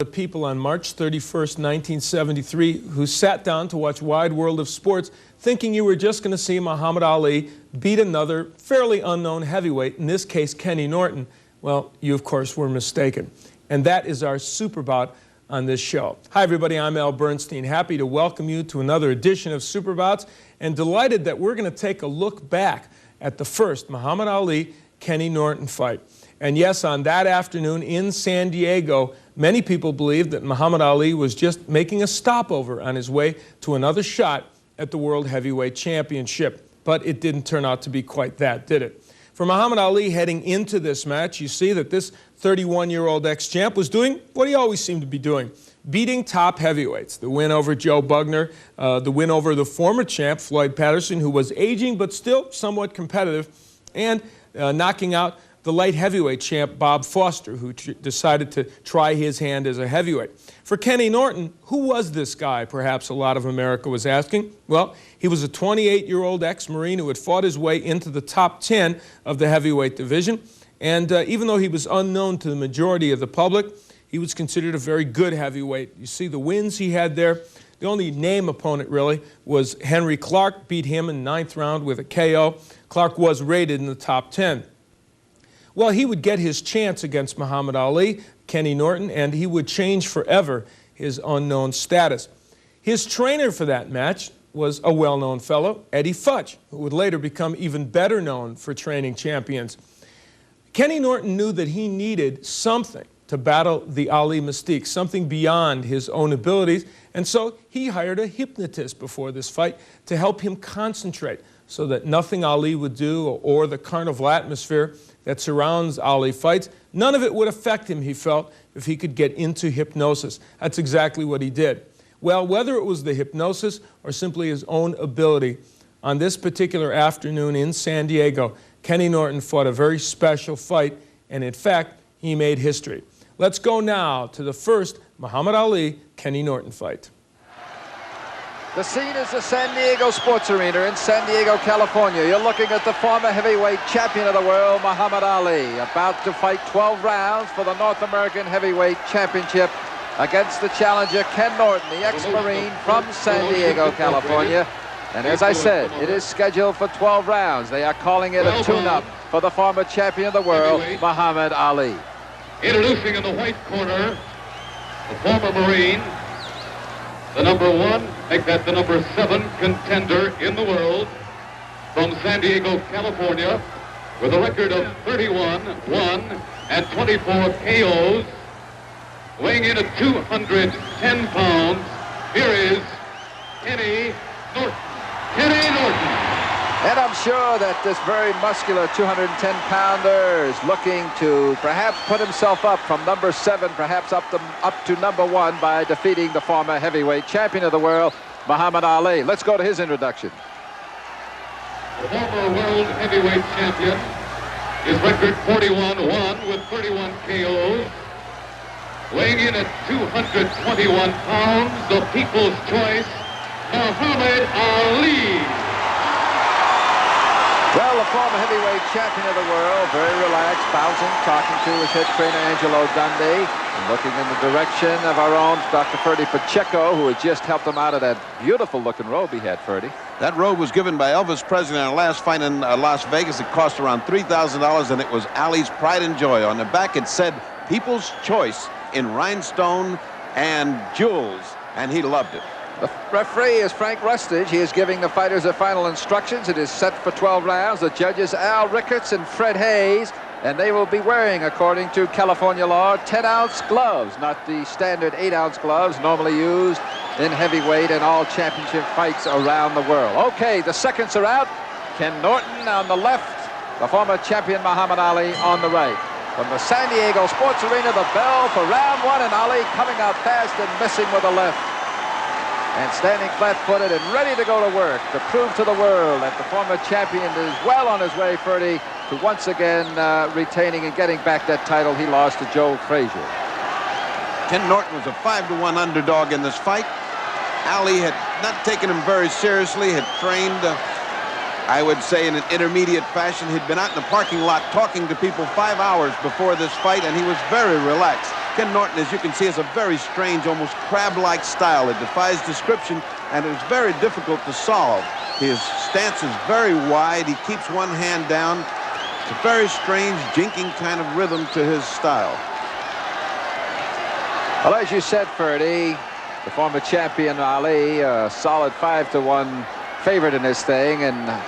The people on March 31st, 1973, who sat down to watch Wide World of Sports thinking you were just going to see Muhammad Ali beat another fairly unknown heavyweight, in this case Kenny Norton. Well, you of course were mistaken. And that is our super bout on this show. Hi everybody, I'm Al Bernstein. Happy to welcome you to another edition of Super Bouts, and delighted that we're going to take a look back at the first Muhammad Ali-Kenny Norton fight. And yes, on that afternoon in San Diego, many people believed that Muhammad Ali was just making a stopover on his way to another shot at the World Heavyweight Championship. But it didn't turn out to be quite that, did it? For Muhammad Ali heading into this match, you see that this 31-year-old ex-champ was doing what he always seemed to be doing, beating top heavyweights. The win over Joe Bugner, the win over the former champ, Floyd Patterson, who was aging but still somewhat competitive, and knocking out the light heavyweight champ Bob Foster, who decided to try his hand as a heavyweight. For Kenny Norton, who was this guy, perhaps a lot of America was asking? Well, he was a 28-year-old ex-Marine who had fought his way into the top 10 of the heavyweight division. And even though he was unknown to the majority of the public, he was considered a very good heavyweight. You see the wins he had there. The only name opponent, really, was Henry Clark. Beat him in the 9th round with a KO. Clark was rated in the top 10. Well, he would get his chance against Muhammad Ali, Kenny Norton, and he would change forever his unknown status. His trainer for that match was a well-known fellow, Eddie Futch, who would later become even better known for training champions. Kenny Norton knew that he needed something to battle the Ali mystique, something beyond his own abilities, and so he hired a hypnotist before this fight to help him concentrate so that nothing Ali would do or the carnival atmosphere that surrounds Ali fights, none of it would affect him, he felt, if he could get into hypnosis. That's exactly what he did. Well, whether it was the hypnosis or simply his own ability, on this particular afternoon in San Diego, Kenny Norton fought a very special fight, and in fact, he made history. Let's go now to the first Muhammad Ali-Kenny Norton fight. The scene is the San Diego Sports Arena in San Diego, California. You're looking at the former heavyweight champion of the world, Muhammad Ali, about to fight 12 rounds for the North American Heavyweight Championship against the challenger, Ken Norton, the ex-Marine from San Diego, California. And as I said, it is scheduled for 12 rounds. They are calling it a tune-up for the former champion of the world, Muhammad Ali. Introducing in the white corner, the former Marine, the number 1, make that the number 7 contender in the world, from San Diego, California, with a record of 31, 1, and 24 KOs, weighing in at 210 pounds, here is Kenny Norton. Kenny Norton. And I'm sure that this very muscular 210-pounder is looking to perhaps put himself up from number 7, perhaps up to number 1 by defeating the former heavyweight champion of the world, Muhammad Ali. Let's go to his introduction. The former world heavyweight champion, his record 41-1 with 31 KOs, weighing in at 221 pounds, the people's choice, Muhammad Ali. Well, the former heavyweight champion of the world, very relaxed, bouncing, talking to his head trainer, Angelo Dundee, and looking in the direction of our own Dr. Ferdy Pacheco, who had just helped him out of that beautiful-looking robe he had, Ferdy. That robe was given by Elvis Presley in our last fight in Las Vegas. It cost around $3,000, and it was Ali's pride and joy. On the back, it said, People's Choice in rhinestone and jewels, and he loved it. The referee is Frank Rustage. He is giving the fighters their final instructions. It is set for 12 rounds. The judges, Al Ricketts and Fred Hayes, and they will be wearing, according to California law, 10-ounce gloves, not the standard 8-ounce gloves normally used in heavyweight and all championship fights around the world. Okay, the seconds are out. Ken Norton on the left, the former champion Muhammad Ali on the right. From the San Diego Sports Arena, the bell for round 1, and Ali coming out fast and missing with the left. And standing flat-footed and ready to go to work to prove to the world that the former champion is well on his way, Ferdy, to once again retaining and getting back that title he lost to Joe Frazier. Ken Norton was a 5-1 underdog in this fight. Ali had not taken him very seriously, had trained, I would say, in an intermediate fashion. He'd been out in the parking lot talking to people 5 hours before this fight, and he was very relaxed. Ken Norton, as you can see, has a very strange, almost crab-like style. It defies description, and it's very difficult to solve. His stance is very wide. He keeps one hand down. It's a very strange, jinking kind of rhythm to his style. Well, as you said, Ferdy, the former champion Ali, a solid 5-1 favorite in this thing, and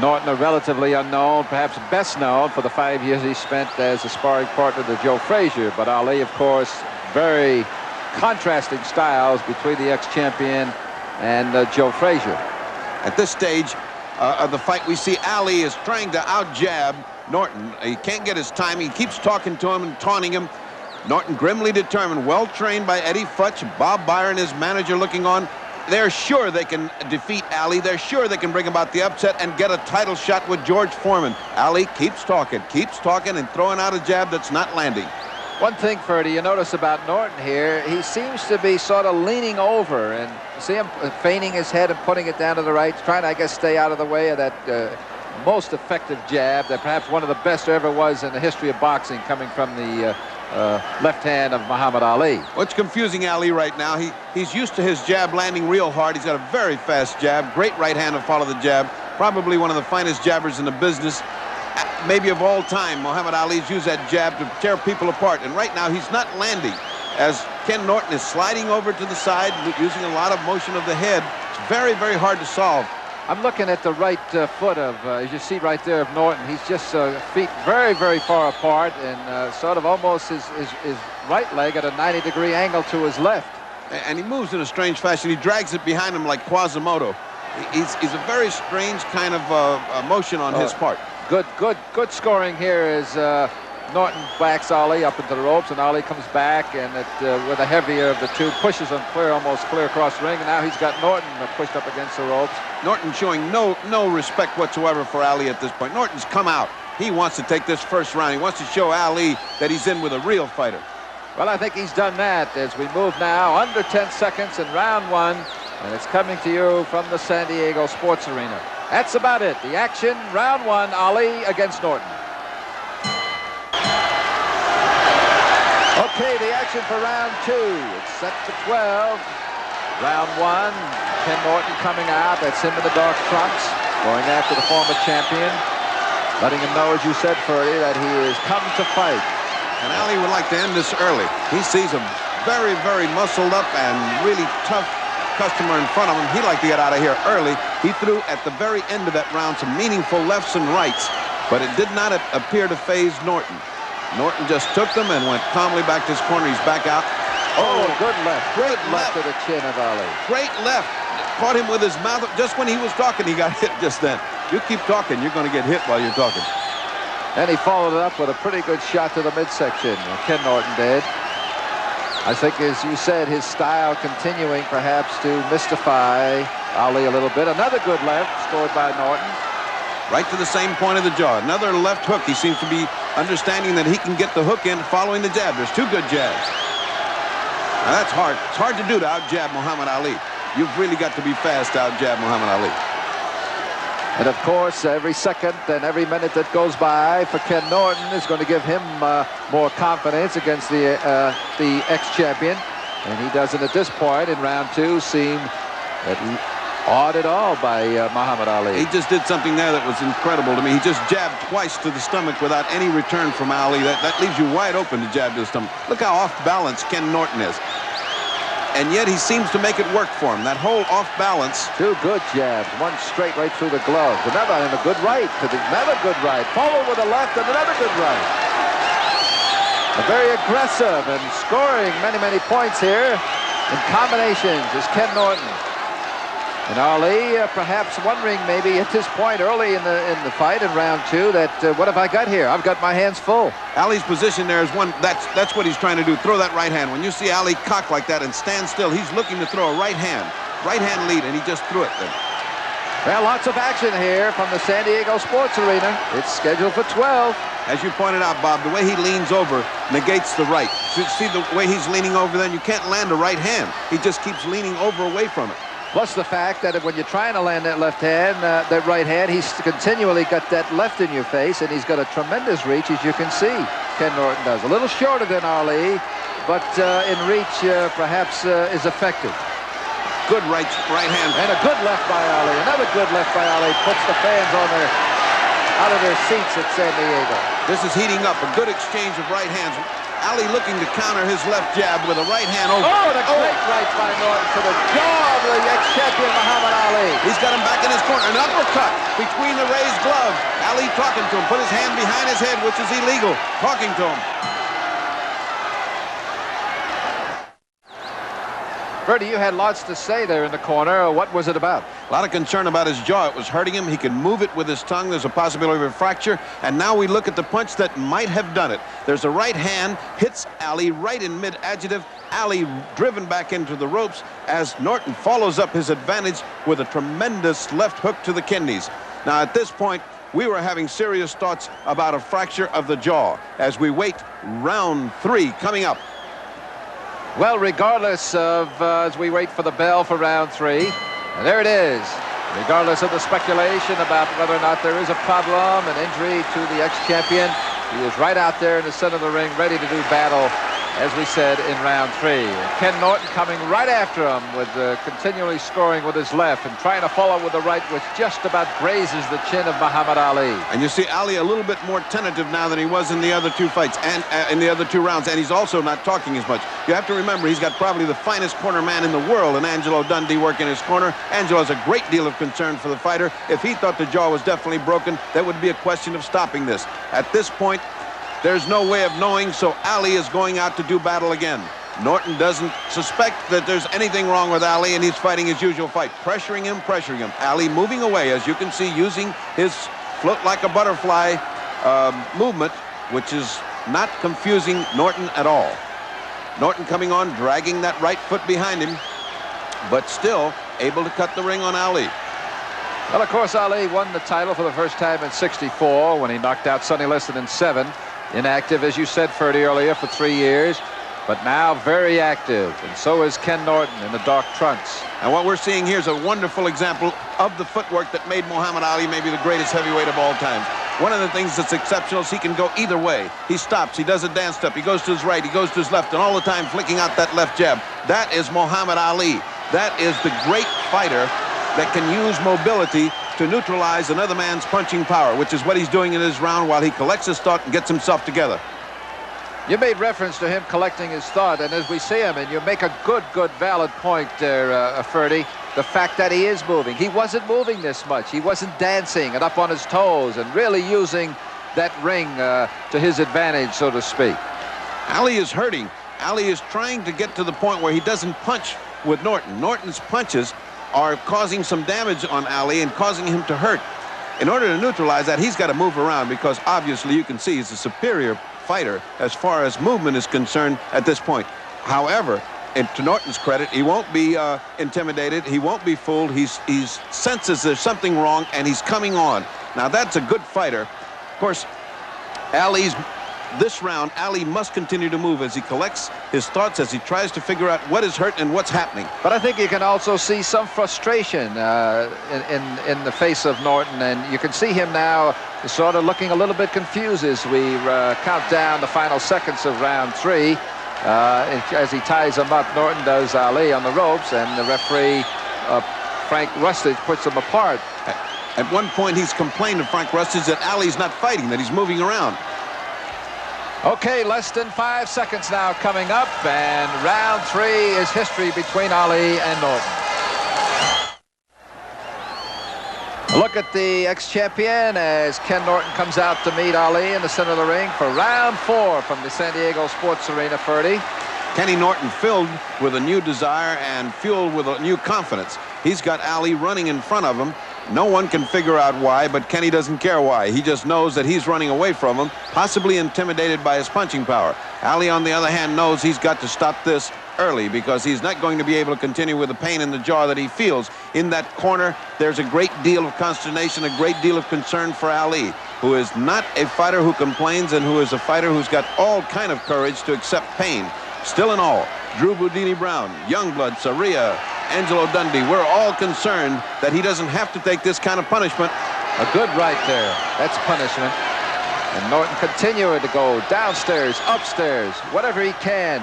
Norton, a relatively unknown, perhaps best known for the 5 years he spent as a sparring partner to Joe Frazier. But Ali, of course, very contrasting styles between the ex-champion and Joe Frazier. At this stage of the fight, we see Ali is trying to out-jab Norton. He can't get his timing. He keeps talking to him and taunting him. Norton grimly determined, well trained by Eddie Futch, Bob Byron, his manager, looking on. They're sure they can defeat Ali. They're sure they can bring about the upset and get a title shot with George Foreman. Ali keeps talking and throwing out a jab that's not landing. One thing, Ferdy, you notice about Norton here, he seems to be sort of leaning over, and you see him feigning his head and putting it down to the right, trying to, I guess, stay out of the way of that most effective jab that perhaps one of the best there ever was in the history of boxing, coming from the left hand of Muhammad Ali. What's confusing Ali right now, he's used to his jab landing real hard. He's got a very fast jab, great right hand to follow the jab, probably one of the finest jabbers in the business, maybe of all time. Muhammad Ali's used that jab to tear people apart, and right now he's not landing, as Ken Norton is sliding over to the side, using a lot of motion of the head. It's very, very hard to solve. I'm looking at the right foot of, as you see right there, of Norton. He's just feet very, very far apart, and sort of almost his right leg at a 90-degree angle to his left. And he moves in a strange fashion. He drags it behind him like Quasimodo. He's a very strange kind of motion on his part. Good scoring here as Norton backs Ali up into the ropes, and Ali comes back, and with the heavier of the two, pushes him almost clear across the ring, and now he's got Norton pushed up against the ropes. Norton showing no respect whatsoever for Ali at this point. Norton's come out. He wants to take this first round. He wants to show Ali that he's in with a real fighter. Well, I think he's done that as we move now under 10 seconds in round one, and it's coming to you from the San Diego Sports Arena. That's about it. The action, round one, Ali against Norton. Okay, the action for round two. It's set for 12. Round one, Ken Norton coming out. That's him in the dark trunks, going after the former champion, letting him know, as you said, Ferdy, that he has come to fight. And Ali would like to end this early. He sees a very, very muscled up and really tough customer in front of him. He'd like to get out of here early. He threw at the very end of that round some meaningful lefts and rights, but it did not appear to faze Norton. Norton just took them and went calmly back to his corner. He's back out. Oh, good left. Great left to the chin of Ali. Great left. Caught him with his mouth. Just when he was talking, he got hit just then. You keep talking, you're going to get hit while you're talking. And he followed it up with a pretty good shot to the midsection. Ken Norton did. I think, as you said, his style continuing perhaps to mystify Ali a little bit. Another good left scored by Norton. Right to the same point of the jaw. Another left hook. He seems to be understanding that he can get the hook in following the jab. There's two good jabs. Now that's hard. It's hard to do to out-jab Muhammad Ali. You've really got to be fast to out-jab Muhammad Ali. And of course, every second and every minute that goes by for Ken Norton is going to give him more confidence against the ex-champion. And he doesn't at this point in round two seem awed at all by Muhammad Ali. He just did something there that was incredible to me. He just jabbed twice to the stomach without any return from Ali. That leaves you wide open to jab to the stomach. Look how off balance Ken Norton is. And yet he seems to make it work for him. That whole off balance. Two good jabs. One straight right through the glove. Another and a good right. Another good right. Followed with a left and another good right. A very aggressive and scoring many points here in combinations is Ken Norton. And Ali perhaps wondering maybe at this point early in the fight in round two that what have I got here? I've got my hands full. Ali's position there is one, that's what he's trying to do, throw that right hand. When you see Ali cock like that and stand still, he's looking to throw a right hand lead, and he just threw it then. Well, lots of action here from the San Diego Sports Arena. It's scheduled for 12. As you pointed out, Bob, the way he leans over negates the right. See the way he's leaning over, then you can't land a right hand. He just keeps leaning over away from it. Plus the fact that when you're trying to land that left hand, that right hand, he's continually got that left in your face, and he's got a tremendous reach, as you can see. Ken Norton does. A little shorter than Ali, but in reach perhaps is effective. Good right hand. And a good left by Ali. Another good left by Ali. Puts the fans out of their seats at San Diego. This is heating up. A good exchange of right hands. Ali looking to counter his left jab with a right hand over. Oh, and a great right by Norton to the jaw of the ex-champion Muhammad Ali. He's got him back in his corner. An uppercut between the raised gloves. Ali talking to him. Put his hand behind his head, which is illegal. Talking to him. Bertie, you had lots to say there in the corner. What was it about? A lot of concern about his jaw. It was hurting him. He can move it with his tongue. There's a possibility of a fracture. And now we look at the punch that might have done it. There's a right hand, hits Ali right in mid-adjective. Ali driven back into the ropes as Norton follows up his advantage with a tremendous left hook to the kidneys. Now, at this point, we were having serious thoughts about a fracture of the jaw as we wait round 3 coming up. Well, regardless of, as we wait for the bell for round 3, and there it is. Regardless of the speculation about whether or not there is a problem, an injury to the ex-champion, he is right out there in the center of the ring, ready to do battle, as we said, in round 3. And Ken Norton coming right after him with continually scoring with his left and trying to follow with the right, which just about grazes the chin of Muhammad Ali. And you see Ali a little bit more tentative now than he was in the other 2 fights and in the other 2 rounds, and he's also not talking as much. You have to remember he's got probably the finest corner man in the world, and Angelo Dundee working his corner. Angelo has a great deal of concern for the fighter. If he thought the jaw was definitely broken, that would be a question of stopping this. At this point, there's no way of knowing, so Ali is going out to do battle again. Norton doesn't suspect that there's anything wrong with Ali, and he's fighting his usual fight. Pressuring him. Ali moving away, as you can see, using his float like a butterfly movement, which is not confusing Norton at all. Norton coming on, dragging that right foot behind him, but still able to cut the ring on Ali. Well, of course, Ali won the title for the first time in '64 when he knocked out Sonny Liston in 7. Inactive, as you said, Ferdy, earlier for 3 years, but now very active, and so is Ken Norton in the dark trunks. And what we're seeing here is a wonderful example of the footwork that made Muhammad Ali maybe the greatest heavyweight of all time. One of the things that's exceptional is he can go either way. He stops, he does a dance step, he goes to his right, he goes to his left, and all the time flicking out that left jab. That is Muhammad Ali. That is the great fighter that can use mobility to neutralize another man's punching power, which is what he's doing in this round while he collects his thought and gets himself together. You made reference to him collecting his thought, and as we see him, and you make a good, valid point there, Ferdy, the fact that he is moving. He wasn't moving this much. He wasn't dancing and up on his toes and really using that ring to his advantage, so to speak. Ali is hurting. Ali is trying to get to the point where he doesn't punch with Norton. Norton's punches are causing some damage on Ali and causing him to hurt. In order to neutralize that, he's got to move around because obviously you can see he's a superior fighter as far as movement is concerned at this point. However, and to Norton's credit, he won't be intimidated. He won't be fooled. He senses there's something wrong, and he's coming on. Now, that's a good fighter. Of course, this round, Ali must continue to move as he collects his thoughts, as he tries to figure out what is hurt and what's happening. But I think you can also see some frustration in the face of Norton, and you can see him now sort of looking a little bit confused as we count down the final seconds of round 3. As he ties him up, Norton does Ali on the ropes, and the referee, Frank Rustage, puts them apart. At one point, he's complained to Frank Rustage that Ali's not fighting, that he's moving around. Okay, less than 5 seconds now coming up, and round 3 is history between Ali and Norton. Look at the ex-champion as Ken Norton comes out to meet Ali in the center of the ring for round 4 from the San Diego Sports Arena, Ferdy. Kenny Norton filled with a new desire and fueled with a new confidence. He's got Ali running in front of him. No one can figure out why, but Kenny doesn't care why. He just knows that he's running away from him, possibly intimidated by his punching power. Ali, on the other hand, knows he's got to stop this early because he's not going to be able to continue with the pain in the jaw that he feels. In that corner, there's a great deal of consternation, a great deal of concern for Ali, who is not a fighter who complains and who is a fighter who's got all kind of courage to accept pain. Still in all, Drew Boudini Brown, Youngblood, Saria, Angelo Dundee, we're all concerned that he doesn't have to take this kind of punishment. A good right there. That's punishment. And Norton continuing to go downstairs, upstairs, whatever he can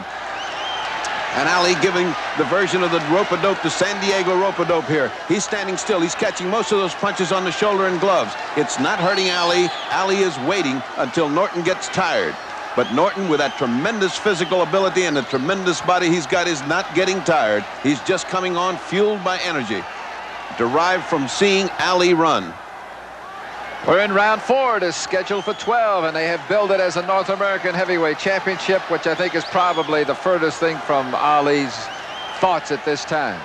And Ali giving the version of the rope-a-dope, the San Diego rope-a-dope here. He's standing still. He's catching most of those punches on the shoulder and gloves. It's not hurting Ali. Ali is waiting until Norton gets tired. But Norton, with that tremendous physical ability and the tremendous body he's got, is not getting tired. He's just coming on fueled by energy, derived from seeing Ali run. We're in round 4. It is scheduled for 12, and they have billed it as a North American Heavyweight Championship, which I think is probably the furthest thing from Ali's thoughts at this time.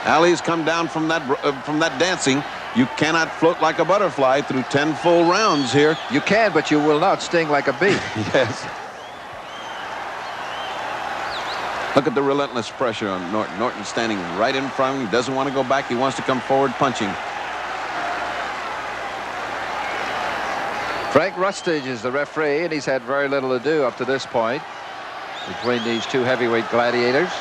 Ali's come down from that dancing. You cannot float like a butterfly through 10 full rounds here. You can, but you will not sting like a bee. Yes. Look at the relentless pressure on Norton. Norton standing right in front of him. He doesn't want to go back. He wants to come forward punching. Frank Rustage is the referee, and he's had very little to do up to this point between these two heavyweight gladiators.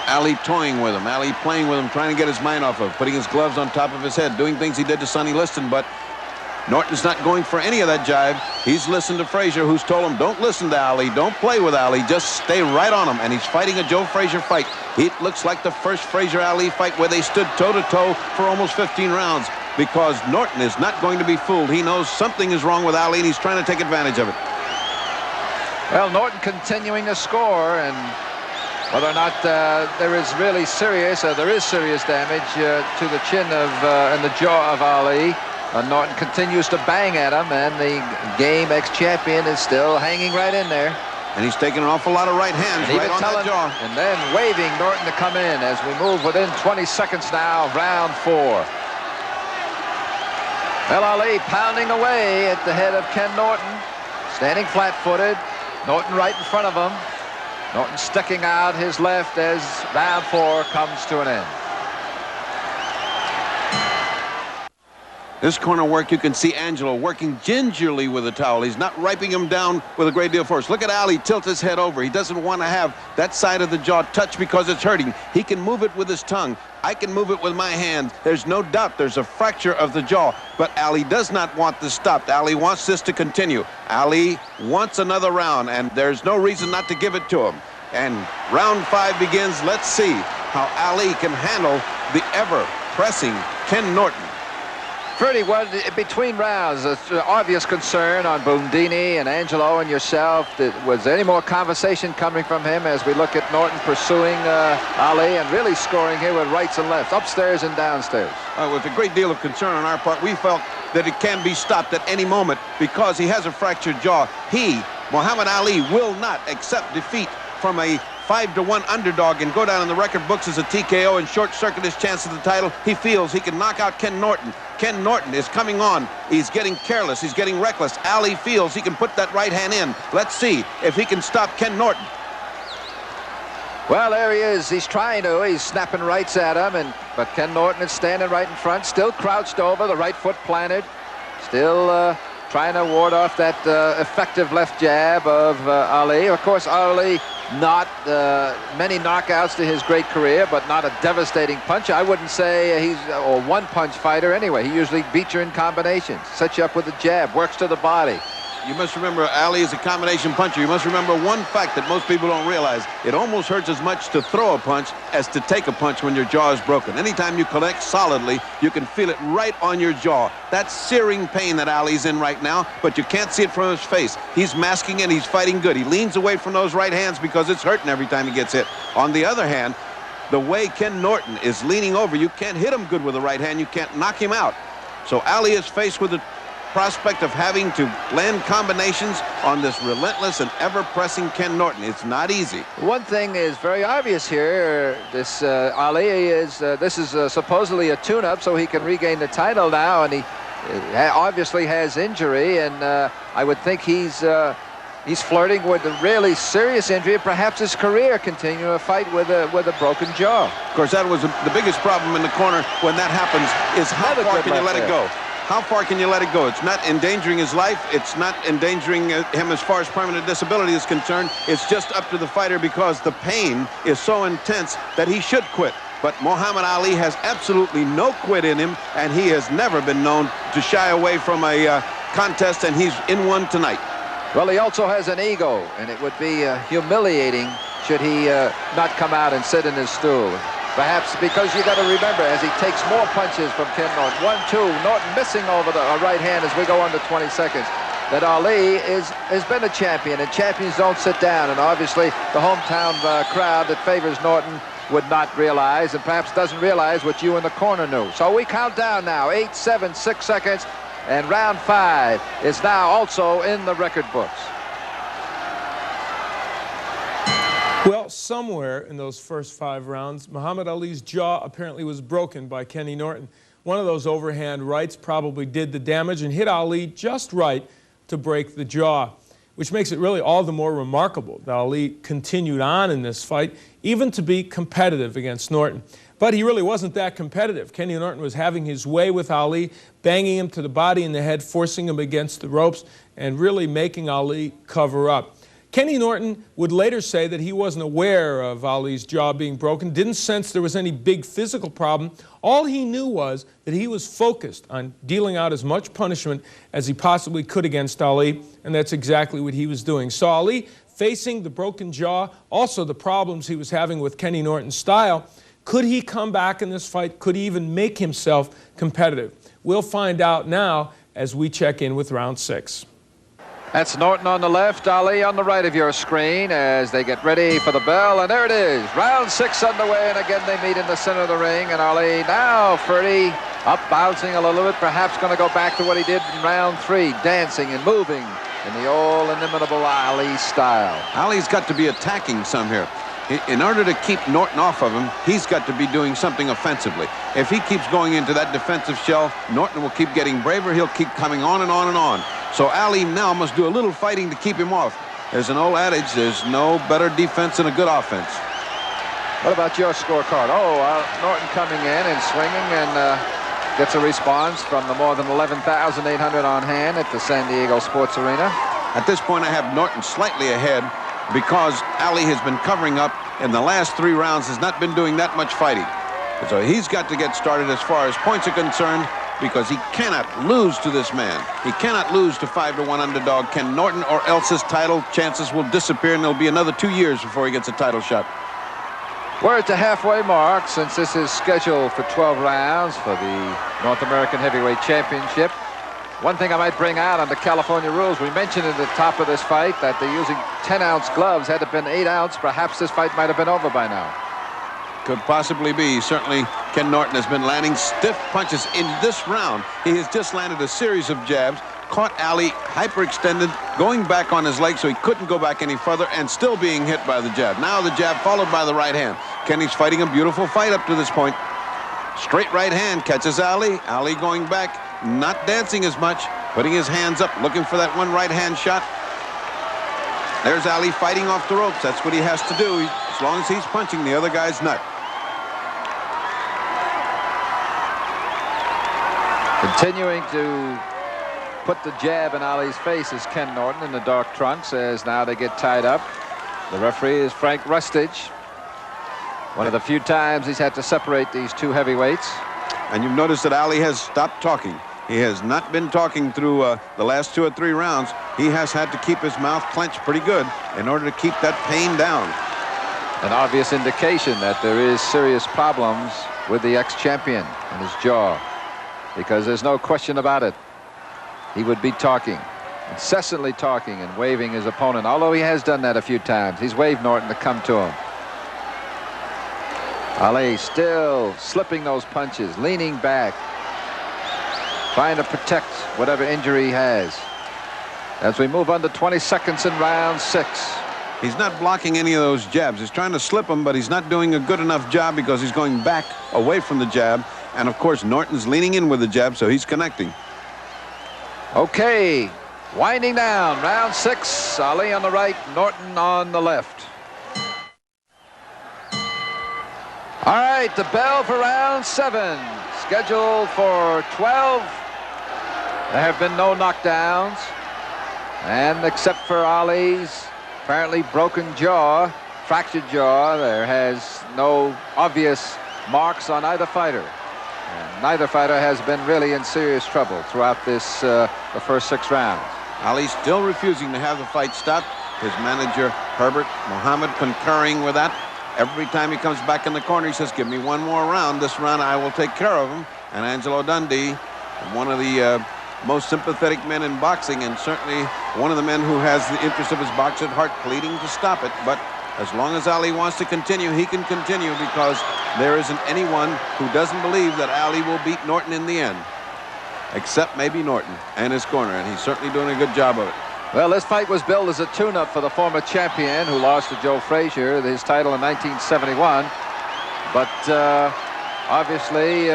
Ali toying with him, Ali playing with him, trying to get his mind off of, putting his gloves on top of his head, doing things he did to Sonny Liston, but Norton's not going for any of that jive. He's listened to Frazier, who's told him, don't listen to Ali, don't play with Ali, just stay right on him, and he's fighting a Joe Frazier fight. It looks like the first Frazier-Ali fight where they stood toe-to-toe for almost 15 rounds, because Norton is not going to be fooled. He knows something is wrong with Ali, and he's trying to take advantage of it. Well, Norton continuing to score, and whether or not there is really serious, there is serious damage to the chin of and the jaw of Ali. Norton continues to bang at him, and the game ex-champion is still hanging right in there. And he's taking an awful lot of right hands right on that jaw. And then waving Norton to come in as we move within 20 seconds now, round 4. Well, Ali pounding away at the head of Ken Norton, standing flat-footed. Norton right in front of him. Norton sticking out his left as round 4 comes to an end. This corner work, you can see Angelo working gingerly with the towel. He's not wiping him down with a great deal of force. Look at Ali tilt his head over. He doesn't want to have that side of the jaw touch because it's hurting. He can move it with his tongue. I can move it with my hand. There's no doubt there's a fracture of the jaw, but Ali does not want this stopped. Ali wants this to continue. Ali wants another round, and there's no reason not to give it to him. And round 5 begins. Let's see how Ali can handle the ever-pressing Ken Norton. Freddie, well, between rounds, it's an obvious concern on Bundini and Angelo and yourself. Was there any more conversation coming from him as we look at Norton pursuing Ali and really scoring here with rights and lefts, upstairs and downstairs? With a great deal of concern on our part, we felt that it can be stopped at any moment because he has a fractured jaw. He, Muhammad Ali, will not accept defeat from a 5-1 underdog and go down in the record books as a TKO and short-circuit his chance of the title. He feels he can knock out Ken Norton. Ken Norton is coming on. He's getting careless. He's getting reckless. Ali feels he can put that right hand in. Let's see if he can stop Ken Norton. Well, there he is. He's trying to. He's snapping rights at him, but Ken Norton is standing right in front, still crouched over, the right foot planted, still trying to ward off that effective left jab of Ali. Of course, Ali, not many knockouts to his great career, but not a devastating puncher. I wouldn't say he's a one-punch fighter anyway. He usually beats you in combinations, sets you up with a jab, works to the body. You must remember, Ali is a combination puncher. You must remember one fact that most people don't realize. It almost hurts as much to throw a punch as to take a punch when your jaw is broken. Anytime you connect solidly, you can feel it right on your jaw. That searing pain that Ali's in right now, but you can't see it from his face. He's masking it. He's fighting good. He leans away from those right hands because it's hurting every time he gets hit. On the other hand, the way Ken Norton is leaning over, you can't hit him good with the right hand. You can't knock him out. So Ali is faced with the prospect of having to land combinations on this relentless and ever-pressing Ken Norton. It's not easy. One thing is very obvious here. This Ali is this is supposedly a tune-up so he can regain the title now, and he obviously has injury, and I would think he's flirting with a really serious injury, perhaps his career, continuing a fight with a broken jaw. Of course, that was the biggest problem in the corner when that happens, is how far can you let it go? How far can you let it go? It's not endangering his life. It's not endangering him as far as permanent disability is concerned. It's just up to the fighter because the pain is so intense that he should quit. But Muhammad Ali has absolutely no quit in him, and he has never been known to shy away from a contest, and he's in one tonight. Well, he also has an ego, and it would be humiliating should he not come out and sit in his stool. Perhaps because you got to remember, as he takes more punches from Ken Norton, 1-2, Norton missing over the right hand as we go under 20 seconds, that Ali has been a champion, and champions don't sit down. And obviously, the hometown crowd that favors Norton would not realize, and perhaps doesn't realize, what you in the corner knew. So we count down now, 8, 7, 6 seconds, and round 5 is now also in the record books. Well, somewhere in those first 5 rounds, Muhammad Ali's jaw apparently was broken by Kenny Norton. One of those overhand rights probably did the damage and hit Ali just right to break the jaw, which makes it really all the more remarkable that Ali continued on in this fight, even to be competitive against Norton. But he really wasn't that competitive. Kenny Norton was having his way with Ali, banging him to the body and the head, forcing him against the ropes, and really making Ali cover up. Kenny Norton would later say that he wasn't aware of Ali's jaw being broken, didn't sense there was any big physical problem. All he knew was that he was focused on dealing out as much punishment as he possibly could against Ali, and that's exactly what he was doing. So Ali, facing the broken jaw, also the problems he was having with Kenny Norton's style, could he come back in this fight? Could he even make himself competitive? We'll find out now as we check in with round 6. That's Norton on the left, Ali on the right of your screen as they get ready for the bell. And there it is, round 6 underway, and again they meet in the center of the ring. And Ali now, Ferdy, up bouncing a little bit, perhaps going to go back to what he did in round 3, dancing and moving in the old inimitable Ali style. Ali's got to be attacking some here. In order to keep Norton off of him, he's got to be doing something offensively. If he keeps going into that defensive shell, Norton will keep getting braver. He'll keep coming on and on and on. So Ali now must do a little fighting to keep him off. There's an old adage, there's no better defense than a good offense. What about your scorecard? Oh, Norton coming in and swinging and gets a response from the more than 11,800 on hand at the San Diego Sports Arena. At this point, I have Norton slightly ahead because Ali has been covering up in the last 3 rounds, has not been doing that much fighting. So he's got to get started as far as points are concerned, because he cannot lose to this man. He cannot lose to 5-1 underdog Ken Norton, or else his title chances will disappear, and there'll be another 2 years before he gets a title shot. We're at the halfway mark, since this is scheduled for 12 rounds for the North American Heavyweight Championship. One thing I might bring out on the California rules, we mentioned at the top of this fight that they're using 10-ounce gloves. Had it been 8-ounce, perhaps this fight might have been over by now. Could possibly be. Certainly, Ken Norton has been landing stiff punches in this round. He has just landed a series of jabs, caught Ali hyperextended, going back on his leg so he couldn't go back any further, and still being hit by the jab. Now the jab followed by the right hand. Kenny's fighting a beautiful fight up to this point. Straight right hand catches Ali. Ali going back, not dancing as much, putting his hands up, looking for that one right hand shot. There's Ali fighting off the ropes. That's what he has to do. As long as he's punching, the other guy's not. Continuing to put the jab in Ali's face is Ken Norton in the dark trunks, as now they get tied up. The referee is Frank Rustich. One of the few times he's had to separate these 2 heavyweights. And you've noticed that Ali has stopped talking. He has not been talking through the last 2 or 3 rounds. He has had to keep his mouth clenched pretty good in order to keep that pain down. An obvious indication that there is serious problems with the ex-champion and his jaw, because there's no question about it. He would be talking, incessantly talking and waving his opponent, although he has done that a few times. He's waved Norton to come to him. Ali still slipping those punches, leaning back, trying to protect whatever injury he has. As we move under 20 seconds in round 6. He's not blocking any of those jabs. He's trying to slip them, but he's not doing a good enough job because he's going back away from the jab. And, of course, Norton's leaning in with the jab, so he's connecting. Okay, winding down, round 6. Ali on the right, Norton on the left. All right, the bell for round 7, scheduled for 12. There have been no knockdowns, and except for Ali's apparently broken jaw, fractured jaw, there has no obvious marks on either fighter. And neither fighter has been really in serious trouble throughout this the first 6 rounds. Ali still refusing to have the fight stopped. His manager, Herbert Mohammed, concurring with that. Every time he comes back in the corner, he says, give me one more round. This round, I will take care of him. And Angelo Dundee, one of the most sympathetic men in boxing, and certainly one of the men who has the interest of his boxer at heart, pleading to stop it. But as long as Ali wants to continue, he can continue, because there isn't anyone who doesn't believe that Ali will beat Norton in the end, except maybe Norton and his corner, and he's certainly doing a good job of it. Well, this fight was billed as a tune-up for the former champion who lost to Joe Frazier, his title in 1971. But obviously,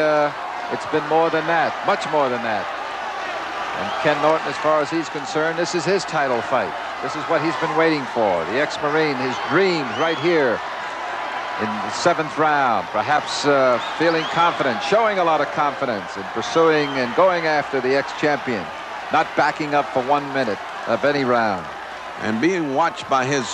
it's been more than that, much more than that. And Ken Norton, as far as he's concerned, this is his title fight. This is what he's been waiting for. The ex-Marine, his dreams right here in the 7th round, perhaps feeling confident, showing a lot of confidence in pursuing and going after the ex-champion, not backing up for 1 minute of any round. And being watched by his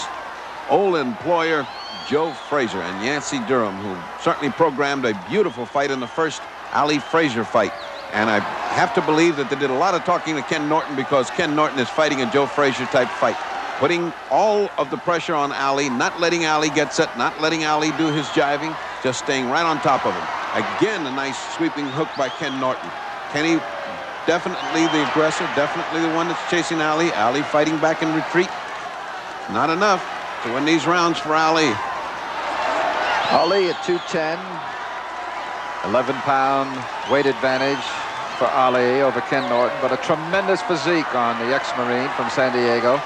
old employer, Joe Frazier, and Yancey Durham, who certainly programmed a beautiful fight in the first Ali Frazier fight. And I have to believe that they did a lot of talking to Ken Norton, because Ken Norton is fighting a Joe Frazier type fight, putting all of the pressure on Ali, not letting Ali get set, not letting Ali do his jiving, just staying right on top of him. Again, a nice sweeping hook by Ken Norton. Kenny, definitely the aggressor, definitely the one that's chasing Ali. Ali fighting back in retreat. Not enough to win these rounds for Ali. Ali at 210, 11-pound weight advantage for Ali over Ken Norton, but a tremendous physique on the ex-Marine from San Diego.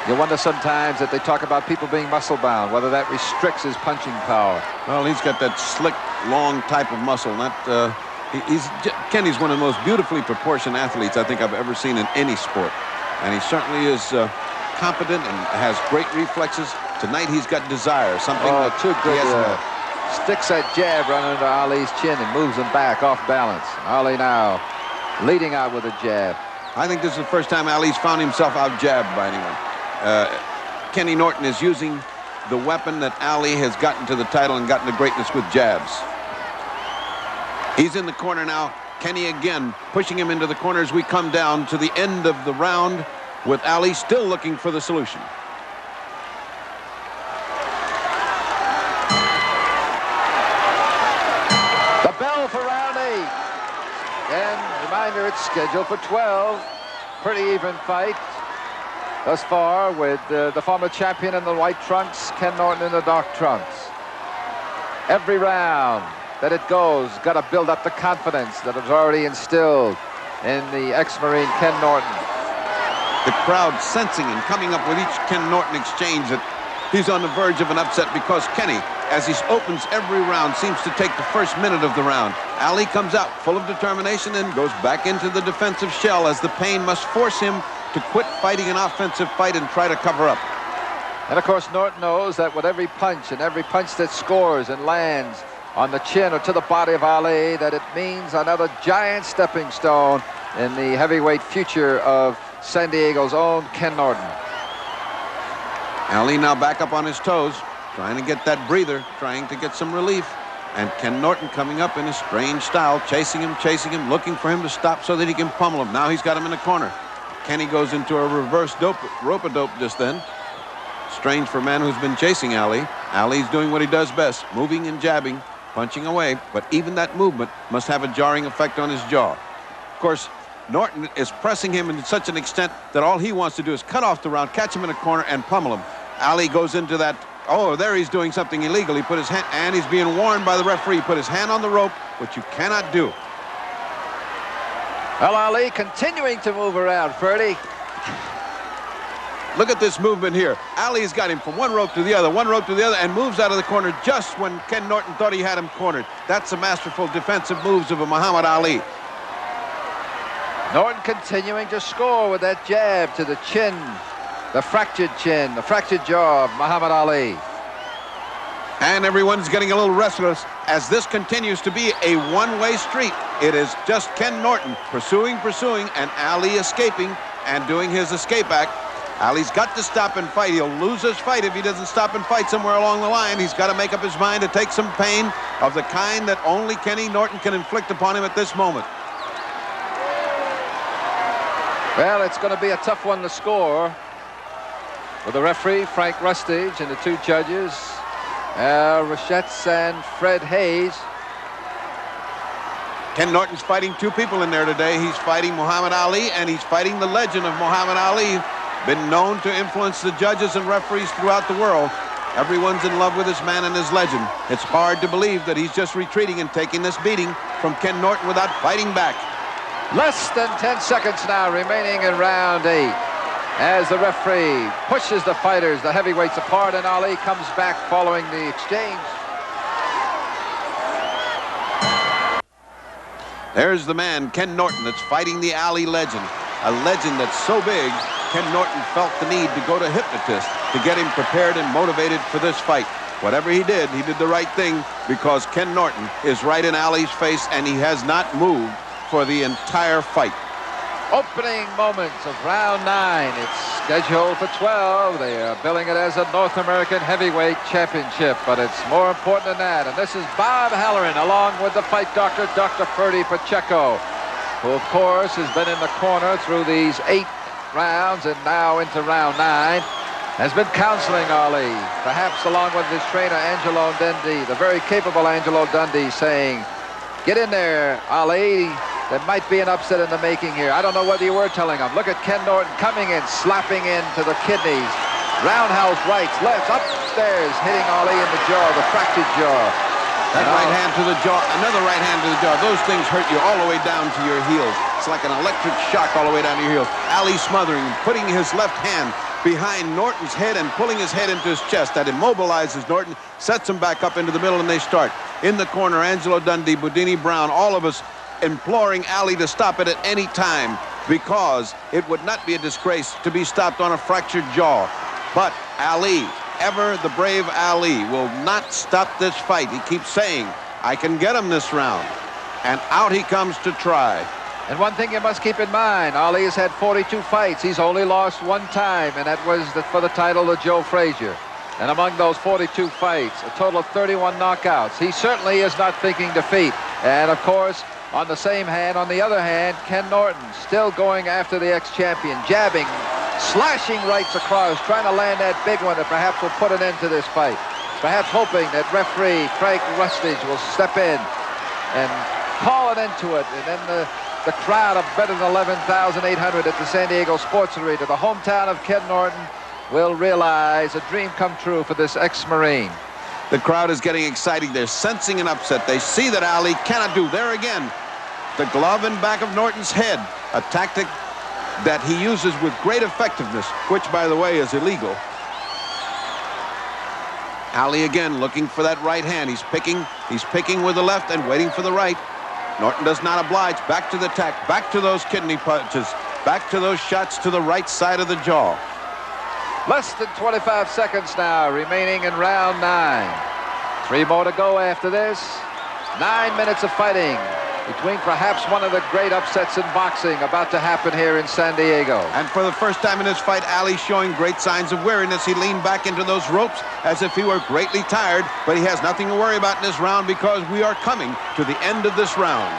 You wonder sometimes that they talk about people being muscle-bound, whether that restricts his punching power. Well, he's got that slick, long type of muscle. Kenny's one of the most beautifully proportioned athletes I think I've ever seen in any sport. And he certainly is competent and has great reflexes. Tonight he's got desire, something that too good. he hasn't. Sticks that jab right under Ali's chin and moves him back off balance. Ali now leading out with a jab. I think this is the first time Ali's found himself out-jabbed by anyone. Kenny Norton is using the weapon that Ali has gotten to the title and gotten to greatness with, jabs. He's in the corner now. Kenny again pushing him into the corner as we come down to the end of the round, with Ali still looking for the solution. The bell for round 8. And reminder, it's scheduled for 12. Pretty even fight thus far, with the former champion in the white trunks, Ken Norton in the dark trunks. Every round that it goes, got to build up the confidence that was already instilled in the ex-Marine Ken Norton. The crowd sensing and coming up with each Ken Norton exchange that he's on the verge of an upset, because Kenny, as he opens every round, seems to take the first minute of the round. Ali comes out full of determination and goes back into the defensive shell, as the pain must force him to quit fighting an offensive fight and try to cover up. And of course, Norton knows that with every punch, and every punch that scores and lands on the chin or to the body of Ali, that it means another giant stepping stone in the heavyweight future of San Diego's own Ken Norton. Ali now back up on his toes, trying to get that breather, trying to get some relief. And Ken Norton coming up in a strange style, chasing him, looking for him to stop so that he can pummel him. Now he's got him in the corner. Kenny goes into a reverse rope-a-dope just then. Strange for a man who's been chasing Ali. Ali's doing what he does best, moving and jabbing, punching away. But even that movement must have a jarring effect on his jaw. Of course, Norton is pressing him to such an extent that all he wants to do is cut off the round, catch him in a corner, and pummel him. Ali goes into that. Oh, there he's doing something illegal. He put his hand, and he's being warned by the referee. He put his hand on the rope, which you cannot do. Well, Ali continuing to move around, Ferdy. Look at this movement here. Ali's got him from one rope to the other, and moves out of the corner just when Ken Norton thought he had him cornered. That's the masterful defensive moves of a Muhammad Ali. Norton continuing to score with that jab to the chin, the fractured jaw of Muhammad Ali. And everyone's getting a little restless as this continues to be a one-way street. It is just Ken Norton pursuing, and Ali escaping and doing his escape act. Ali's got to stop and fight. He'll lose his fight if he doesn't stop and fight somewhere along the line. He's got to make up his mind to take some pain of the kind that only Kenny Norton can inflict upon him at this moment. Well, it's going to be a tough one to score with the referee, Frank Rustage, and the two judges, Al Richetz and Fred Hayes. Ken Norton's fighting two people in there today. He's fighting Muhammad Ali, and he's fighting the legend of Muhammad Ali, been known to influence the judges and referees throughout the world. Everyone's in love with this man and his legend. It's hard to believe that he's just retreating and taking this beating from Ken Norton without fighting back. Less than 10 seconds now remaining in round 8 as the referee pushes the fighters, the heavyweights, apart, and Ali comes back following the exchange. There's the man, Ken Norton, that's fighting the Ali legend. A legend that's so big, Ken Norton felt the need to go to hypnotist to get him prepared and motivated for this fight. Whatever he did the right thing, because Ken Norton is right in Ali's face, and he has not moved for the entire fight. Opening moments of round 9. It's scheduled for 12. They are billing it as a North American Heavyweight Championship, but it's more important than that. And this is Bob Halloran along with the fight doctor, Dr. Ferdy Pacheco, who of course has been in the corner through these 8 rounds and now into round 9. Has been counseling Ali, perhaps along with his trainer Angelo Dundee, the very capable Angelo Dundee, saying, "Get in there, Ali. There might be an upset in the making here." I don't know whether you were telling him. Look at Ken Norton coming in, slapping into the kidneys. Roundhouse rights, lefts, upstairs, hitting Ali in the jaw, the fractured jaw. That right hand to the jaw, another right hand to the jaw. Those things hurt you all the way down to your heels. It's like an electric shock all the way down to your heels. Ali smothering, putting his left hand behind Norton's head and pulling his head into his chest. That immobilizes Norton, sets him back up into the middle, and they start. In the corner, Angelo Dundee, Boudini Brown, all of us imploring Ali to stop it at any time, because it would not be a disgrace to be stopped on a fractured jaw. But Ali, ever the brave Ali, will not stop this fight. He keeps saying, "I can get him this round." And out he comes to try. And one thing you must keep in mind, Ali has had 42 fights. He's only lost one time, and that was for the title of Joe Frazier. And among those 42 fights, a total of 31 knockouts. He certainly is not thinking defeat. And of course, on the same hand, on the other hand, Ken Norton still going after the ex-champion, jabbing, slashing rights across, trying to land that big one that perhaps will put an end to this fight. Perhaps hoping that referee Frank Rustage will step in and call an end to it. And then the crowd of better than 11,800 at the San Diego Sports Arena, the hometown of Ken Norton, will realize a dream come true for this ex-Marine. The crowd is getting excited. They're sensing an upset. They see that Ali cannot do. There again, the glove in back of Norton's head, a tactic that he uses with great effectiveness, which, by the way, is illegal. Ali again looking for that right hand. He's picking with the left and waiting for the right. Norton does not oblige. Back to the attack, back to those kidney punches, back to those shots to the right side of the jaw. Less than 25 seconds now remaining in round 9. 3 more to go after this. 9 minutes of fighting between perhaps one of the great upsets in boxing about to happen here in San Diego. And for the first time in this fight, Ali showing great signs of weariness. He leaned back into those ropes as if he were greatly tired, but he has nothing to worry about in this round, because we are coming to the end of this round.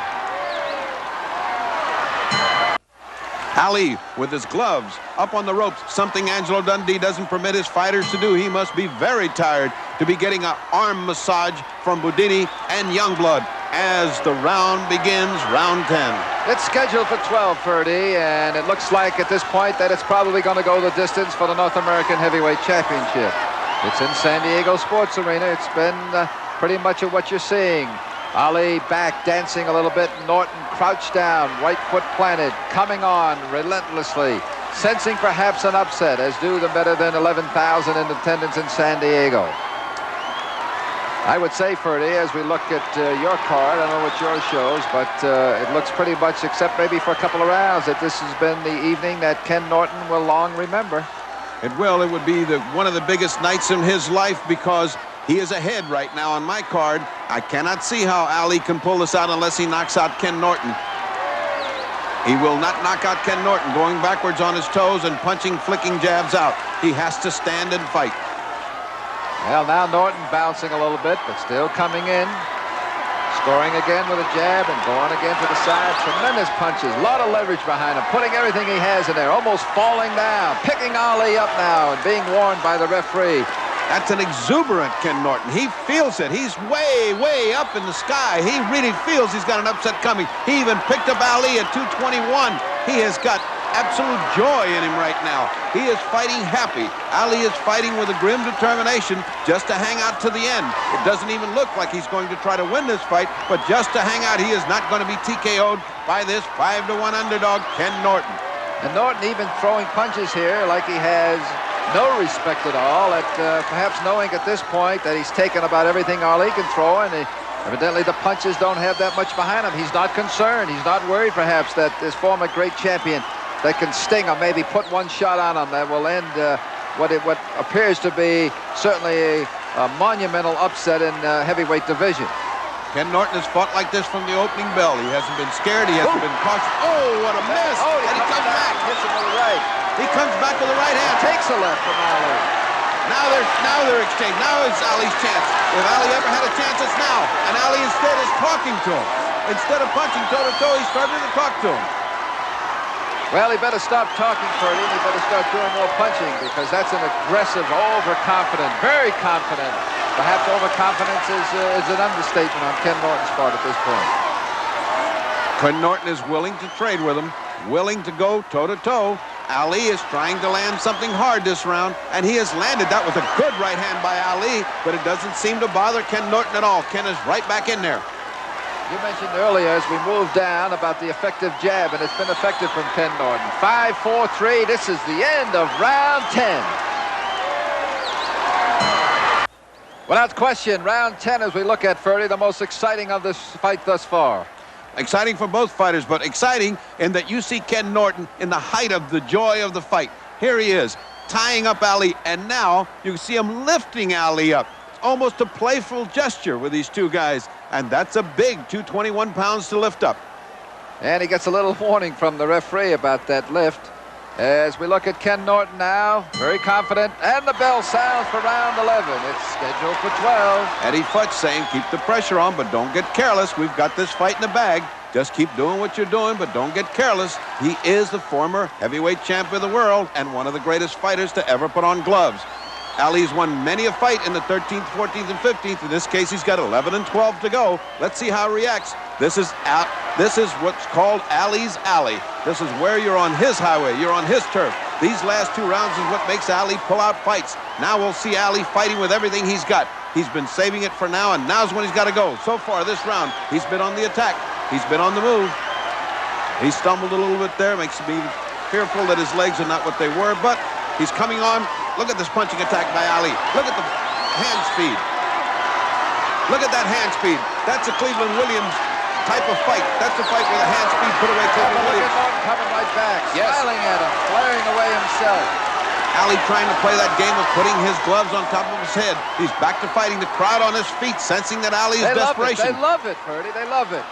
Ali with his gloves up on the ropes, something Angelo Dundee doesn't permit his fighters to do. He must be very tired to be getting an arm massage from Boudini and Youngblood as the round begins, round 10. It's scheduled for 12, Ferdy, and it looks like at this point that it's probably going to go the distance for the North American Heavyweight Championship. It's in San Diego Sports Arena. It's been pretty much of what you're seeing. Ali back, dancing a little bit. Norton crouched down, right foot planted, coming on relentlessly, sensing perhaps an upset, as do the better than 11,000 in attendance in San Diego. I would say, Ferdy, as we look at your card, I don't know what yours shows, but it looks pretty much, except maybe for a couple of rounds, that this has been the evening that Ken Norton will long remember. It will. It would be one of the biggest nights in his life, because he is ahead right now on my card. I cannot see how Ali can pull this out unless he knocks out Ken Norton. He will not knock out Ken Norton, going backwards on his toes and punching, flicking jabs out. He has to stand and fight. Well, now Norton bouncing a little bit, but still coming in. Scoring again with a jab and going again to the side. Tremendous punches. A lot of leverage behind him. Putting everything he has in there. Almost falling down. Picking Ali up now and being warned by the referee. That's an exuberant Ken Norton. He feels it. He's way, way up in the sky. He really feels he's got an upset coming. He even picked up Ali at 221. He has got absolute joy in him right now. He is fighting happy. Ali is fighting with a grim determination just to hang out to the end. It doesn't even look like he's going to try to win this fight, but just to hang out. He is not going to be TKO'd by this 5-1 underdog, Ken Norton. And Norton even throwing punches here like he has no respect at all, at perhaps knowing at this point that he's taken about everything Ali can throw, and evidently the punches don't have that much behind him. He's not concerned. He's not worried perhaps that this former great champion that can sting him, maybe put one shot on him that will end what appears to be certainly a monumental upset in heavyweight division. Ken Norton has fought like this from the opening bell. He hasn't been scared. He hasn't been cautious. Oh, what a miss! Oh, and he comes back. Hits him with the right. He comes back with the right hand. Takes a left from Ali. Now they're exchanged. Now is Ali's chance. If Ali ever had a chance, it's now. And Ali instead is talking to him. Instead of punching toe-to-toe, he's starting to talk to him. Well, he better stop talking, Purdy, and he better start doing more punching, because that's an aggressive, overconfident, very confident. Perhaps overconfidence is an understatement on Ken Norton's part at this point. Ken Norton is willing to trade with him, willing to go toe-to-toe. Ali is trying to land something hard this round, and he has landed. That was a good right hand by Ali, but it doesn't seem to bother Ken Norton at all. Ken is right back in there. You mentioned earlier as we moved down about the effective jab, and it's been effective from Ken Norton. 5-4-3. This is the end of round 10. Without question, round 10 as we look at, Ferdy, the most exciting of this fight thus far. Exciting for both fighters, but exciting in that you see Ken Norton in the height of the joy of the fight. Here he is, tying up Ali, and now you can see him lifting Ali up. It's almost a playful gesture with these two guys, and that's a big 221 pounds to lift up. And he gets a little warning from the referee about that lift. As we look at Ken Norton now, very confident, and the bell sounds for round 11. It's scheduled for 12. Eddie Futch saying, keep the pressure on, but don't get careless. We've got this fight in the bag. Just keep doing what you're doing, but don't get careless. He is the former heavyweight champion of the world and one of the greatest fighters to ever put on gloves. Ali's won many a fight in the 13th, 14th, and 15th. In this case, he's got 11 and 12 to go. Let's see how he reacts. This is what's called Ali's alley. This is where you're on his highway. You're on his turf. These last two rounds is what makes Ali pull out fights. Now we'll see Ali fighting with everything he's got. He's been saving it for now, and now's when he's got to go. So far this round, he's been on the attack. He's been on the move. He stumbled a little bit there. Makes me fearful that his legs are not what they were, but he's coming on. Look at this punching attack by Ali. Look at the hand speed. Look at that hand speed. That's a Cleveland Williams type of fight. That's the fight with a hand speed put away Cleveland Williams. Coming right back, smiling at him, flaring away himself. Ali trying to play that game of putting his gloves on top of his head. He's back to fighting. The crowd on his feet, sensing that Ali is desperation. They love it, Purdy. They love it.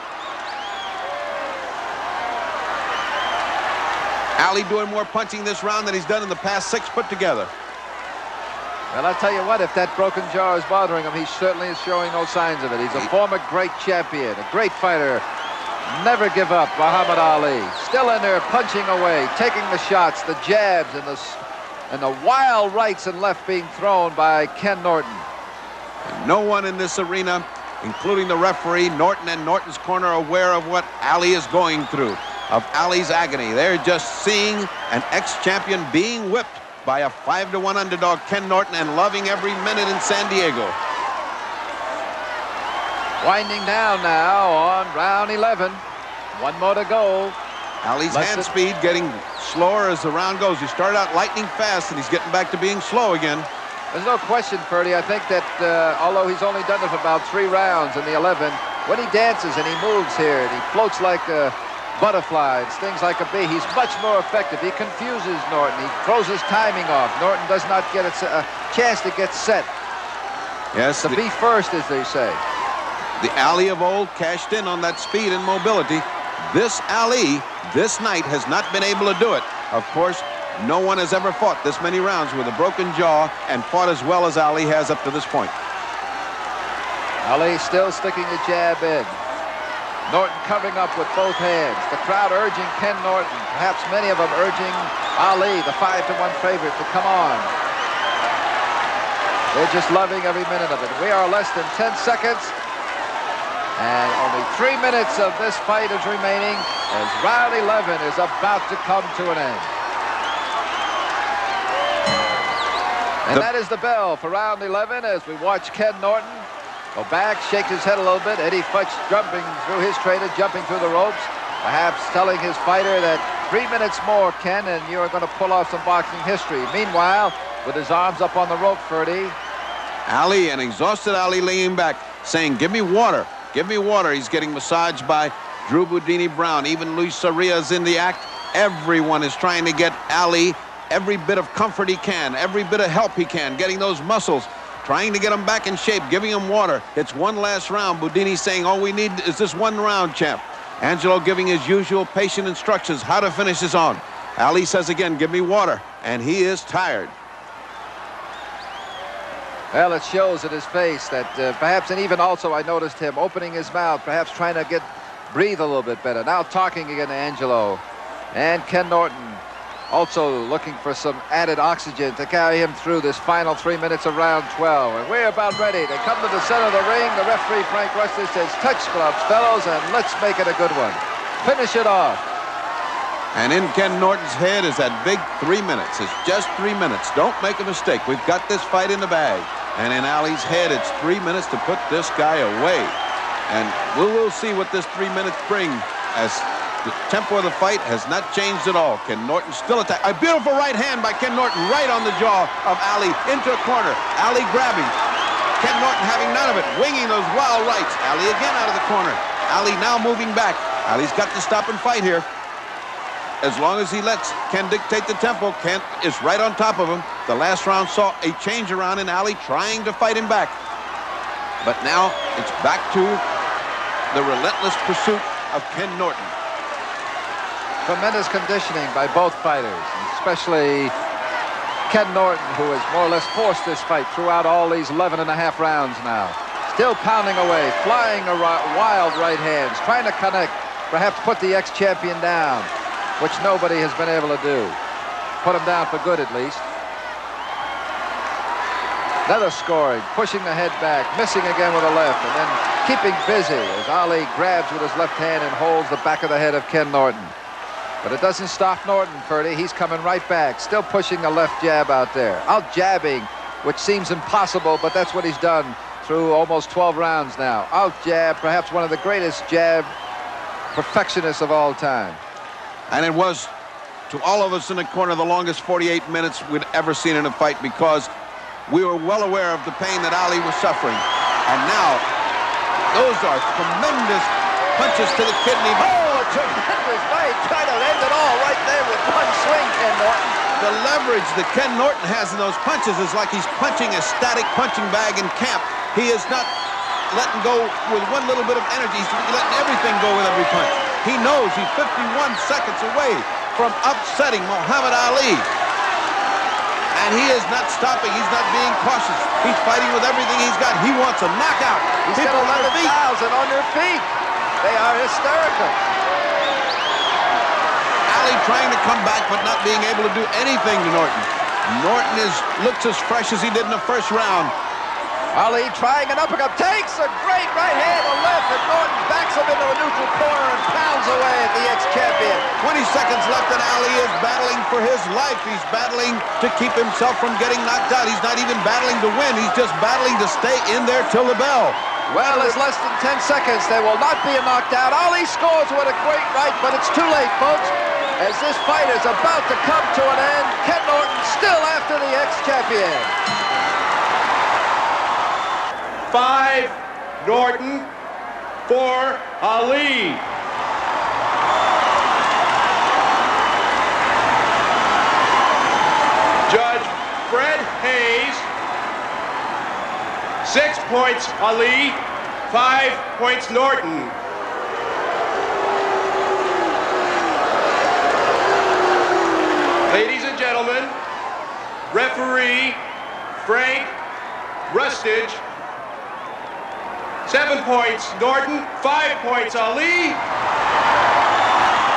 Ali doing more punching this round than he's done in the past 6 put together. Well, I'll tell you what, if that broken jaw is bothering him, he certainly is showing no signs of it. He's a former great champion, a great fighter. Never give up, Muhammad Ali. Still in there, punching away, taking the shots, the jabs, and the wild rights and left being thrown by Ken Norton. And no one in this arena, including the referee, Norton and Norton's corner, are aware of what Ali is going through, of Ali's agony. They're just seeing an ex-champion being whipped by a 5-1 underdog, Ken Norton, and loving every minute in San Diego. Winding down now on round 11. One more to go. Ali's hand speed getting slower as the round goes. He started out lightning fast, and he's getting back to being slow again. There's no question, Purdy. I think that although he's only done it for about 3 rounds in the 11, when he dances and he moves here and he floats like a butterfly and stings like a bee, he's much more effective. He confuses Norton. He throws his timing off. Norton does not get a chance to get set. Yes, to be first, as they say. The Ali of old cashed in on that speed and mobility. This Ali, this night, has not been able to do it. Of course, no one has ever fought this many rounds with a broken jaw and fought as well as Ali has up to this point. Ali still sticking the jab in. Norton covering up with both hands. The crowd urging Ken Norton, perhaps many of them urging Ali, the 5-1 favorite, to come on. They're just loving every minute of it. We are less than 10 seconds, and only 3 minutes of this fight is remaining as round 11 is about to come to an end. And that is the bell for round 11 as we watch Ken Norton go back, shake his head a little bit. Eddie Futch jumping through his trainer, jumping through the ropes, perhaps telling his fighter that 3 minutes more, Ken, and you are going to pull off some boxing history. Meanwhile, with his arms up on the rope, Ferdy. Ali, an exhausted Ali, leaning back, saying, "Give me water. Give me water." He's getting massaged by Drew Boudini Brown. Even Luis Soria is in the act. Everyone is trying to get Ali every bit of comfort he can, every bit of help he can, getting those muscles, trying to get him back in shape, giving him water. It's one last round. Boudini saying, all we need is this one round, champ. Angelo giving his usual patient instructions how to finish this on. Ali says again, give me water, and he is tired. Well, it shows in his face that perhaps, and even also I noticed him opening his mouth, perhaps trying to breathe a little bit better. Now talking again to Angelo. And Ken Norton also looking for some added oxygen to carry him through this final 3 minutes of round 12. And we're about ready. They come to the center of the ring. The referee, Frank Rusty, says, touch gloves, fellows, and let's make it a good one. Finish it off. And in Ken Norton's head is that big 3 minutes. It's just 3 minutes. Don't make a mistake. We've got this fight in the bag. And in Ali's head, it's 3 minutes to put this guy away. And we'll see what this 3 minutes bring, as the tempo of the fight has not changed at all. Ken Norton still attack. A beautiful right hand by Ken Norton right on the jaw of Ali into a corner. Ali grabbing. Ken Norton having none of it, winging those wild rights. Ali again out of the corner. Ali now moving back. Ali's got to stop and fight here. As long as he lets Ken dictate the tempo, Ken is right on top of him. The last round saw a change around in Ali trying to fight him back. But now it's back to the relentless pursuit of Ken Norton. Tremendous conditioning by both fighters, especially Ken Norton, who has more or less forced this fight throughout all these 11 and a half rounds now. Still pounding away, flying wild right hands, trying to connect, perhaps put the ex-champion down, which nobody has been able to do. Put him down for good, at least. Another scoring, pushing the head back, missing again with a left, and then keeping busy as Ali grabs with his left hand and holds the back of the head of Ken Norton. But it doesn't stop Norton, Ferdy. He's coming right back, still pushing a left jab out there. Out jabbing, which seems impossible, but that's what he's done through almost 12 rounds now. Out jab, perhaps one of the greatest jab perfectionists of all time. And it was, to all of us in the corner, the longest 48 minutes we'd ever seen in a fight, because we were well aware of the pain that Ali was suffering. And now, those are tremendous punches to the kidney. Oh, a tremendous fight. Trying to end it all right there with one swing, Ken Norton. The leverage that Ken Norton has in those punches is like he's punching a static punching bag in camp. He is not letting go with one little bit of energy. He's letting everything go with every punch. He knows he's 51 seconds away from upsetting Muhammad Ali. And he is not stopping. He's not being cautious. He's fighting with everything he's got. He wants a knockout. He's People got on their feet. 11,000 on their feet. They are hysterical. Ali trying to come back, but not being able to do anything to Norton. Norton looks as fresh as he did in the first round. Ali trying an uppercut, takes a great right hand to left, and Norton backs him into a neutral corner and pounds away at the ex-champion. 20 seconds left, and Ali is battling for his life. He's battling to keep himself from getting knocked out. He's not even battling to win. He's just battling to stay in there till the bell. Well, it's less than 10 seconds. There will not be a knockdown. Ali scores with a great right, but it's too late, folks. As this fight is about to come to an end, Ken Norton still after the ex-champion. 5, Norton, 4, Ali. Judge Fred Hayes, 6 points Ali, 5 points Norton. Ladies and gentlemen, referee Frank Rustage 7 points, Norton. 5 points, Ali.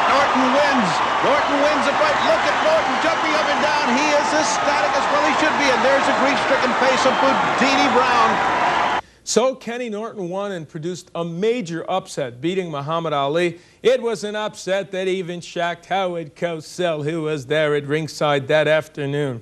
Norton wins. Norton wins the fight. Look at Norton jumping up and down. He is ecstatic as well he should be. And there's the grief-stricken face of Boudini Brown. So Kenny Norton won and produced a major upset, beating Muhammad Ali. It was an upset that even shocked Howard Cosell, who was there at ringside that afternoon.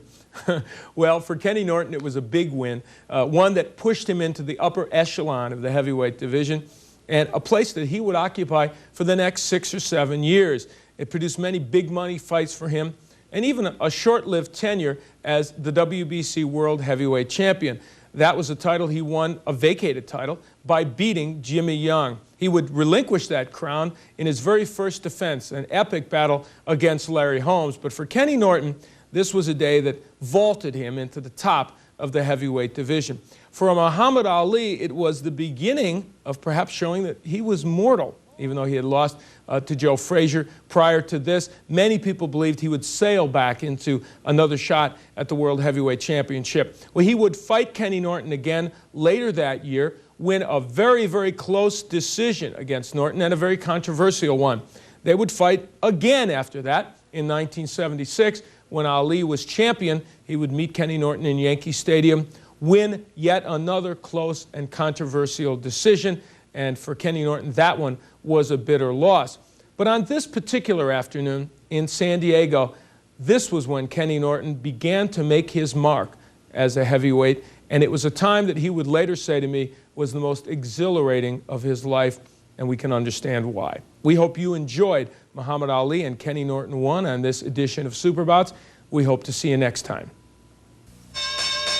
Well, for Kenny Norton, it was a big win, one that pushed him into the upper echelon of the heavyweight division, and a place that he would occupy for the next 6 or 7 years. It produced many big money fights for him, and even a short-lived tenure as the WBC World Heavyweight Champion. That was a title he won, a vacated title, by beating Jimmy Young. He would relinquish that crown in his very first defense, an epic battle against Larry Holmes. But for Kenny Norton, this was a day that vaulted him into the top of the heavyweight division. For Muhammad Ali, it was the beginning of perhaps showing that he was mortal. Even though he had lost to Joe Frazier prior to this, many people believed he would sail back into another shot at the World Heavyweight Championship. Well, he would fight Kenny Norton again later that year, win a very, very close decision against Norton, and a very controversial one. They would fight again after that in 1976. When Ali was champion, he would meet Kenny Norton in Yankee Stadium, win yet another close and controversial decision. And for Kenny Norton, that one was a bitter loss. But on this particular afternoon in San Diego, this was when Kenny Norton began to make his mark as a heavyweight, and it was a time that he would later say to me was the most exhilarating of his life, and we can understand why. We hope you enjoyed Muhammad Ali and Kenny Norton I on this edition of Superbouts. We hope to see you next time.